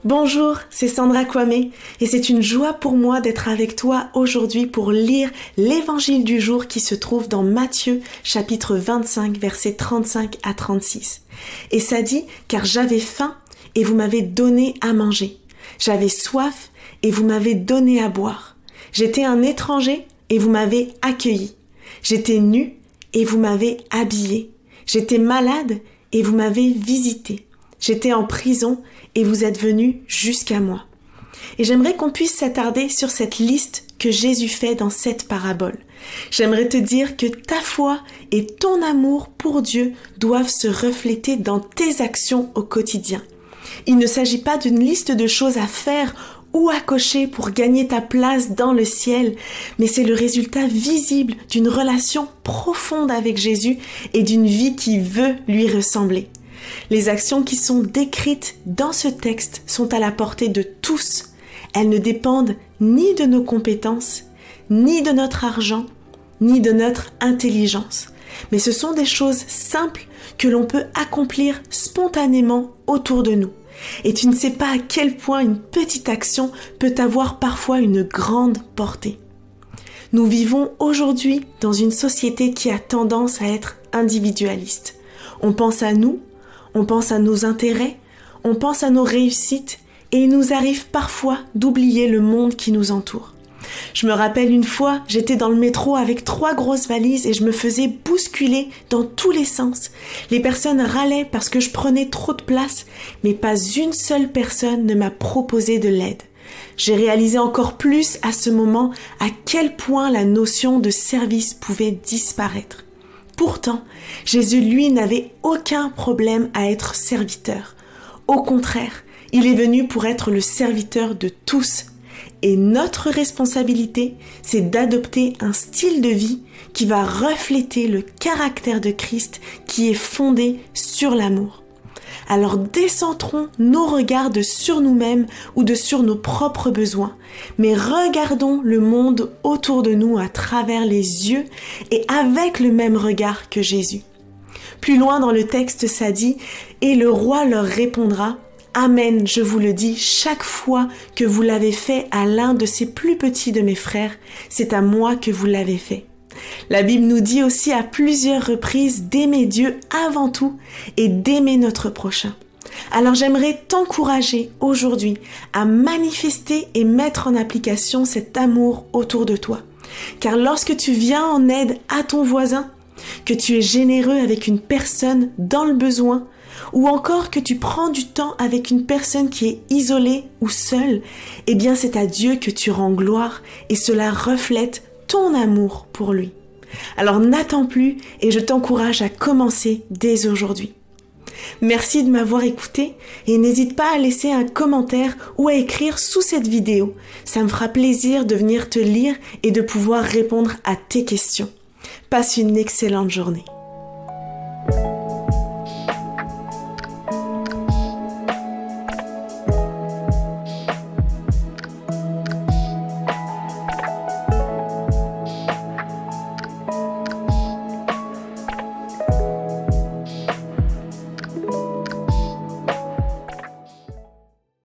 Bonjour, c'est Sandra Kwame et c'est une joie pour moi d'être avec toi aujourd'hui pour lire l'évangile du jour qui se trouve dans Matthieu chapitre 25 versets 35 à 36. Et ça dit « Car j'avais faim et vous m'avez donné à manger. J'avais soif et vous m'avez donné à boire. J'étais un étranger et vous m'avez accueilli. J'étais nu et vous m'avez habillé. J'étais malade et vous m'avez visité. J'étais en prison et vous êtes venus jusqu'à moi. » Et j'aimerais qu'on puisse s'attarder sur cette liste que Jésus fait dans cette parabole. J'aimerais te dire que ta foi et ton amour pour Dieu doivent se refléter dans tes actions au quotidien. Il ne s'agit pas d'une liste de choses à faire ou à cocher pour gagner ta place dans le ciel, mais c'est le résultat visible d'une relation profonde avec Jésus et d'une vie qui veut lui ressembler. Les actions qui sont décrites dans ce texte sont à la portée de tous. Elles ne dépendent ni de nos compétences, ni de notre argent, ni de notre intelligence. Mais ce sont des choses simples que l'on peut accomplir spontanément autour de nous. Et tu ne sais pas à quel point une petite action peut avoir parfois une grande portée. Nous vivons aujourd'hui dans une société qui a tendance à être individualiste. On pense à nous, on pense à nos intérêts, on pense à nos réussites et il nous arrive parfois d'oublier le monde qui nous entoure. Je me rappelle une fois, j'étais dans le métro avec 3 grosses valises et je me faisais bousculer dans tous les sens. Les personnes râlaient parce que je prenais trop de place, mais pas une seule personne ne m'a proposé de l'aide. J'ai réalisé encore plus à ce moment à quel point la notion de service pouvait disparaître. Pourtant, Jésus, lui, n'avait aucun problème à être serviteur. Au contraire, il est venu pour être le serviteur de tous. Et notre responsabilité, c'est d'adopter un style de vie qui va refléter le caractère de Christ qui est fondé sur l'amour. Alors décentrons nos regards de sur nous-mêmes ou de sur nos propres besoins, mais regardons le monde autour de nous à travers les yeux et avec le même regard que Jésus. Plus loin dans le texte, ça dit « Et le roi leur répondra, Amen, je vous le dis, chaque fois que vous l'avez fait à l'un de ces plus petits de mes frères, c'est à moi que vous l'avez fait. » La Bible nous dit aussi à plusieurs reprises d'aimer Dieu avant tout et d'aimer notre prochain. Alors j'aimerais t'encourager aujourd'hui à manifester et mettre en application cet amour autour de toi. Car lorsque tu viens en aide à ton voisin, que tu es généreux avec une personne dans le besoin, ou encore que tu prends du temps avec une personne qui est isolée ou seule, eh bien c'est à Dieu que tu rends gloire et cela reflète ton amour pour lui. Alors n'attends plus et je t'encourage à commencer dès aujourd'hui. Merci de m'avoir écouté et n'hésite pas à laisser un commentaire ou à écrire sous cette vidéo. Ça me fera plaisir de venir te lire et de pouvoir répondre à tes questions. Passe une excellente journée.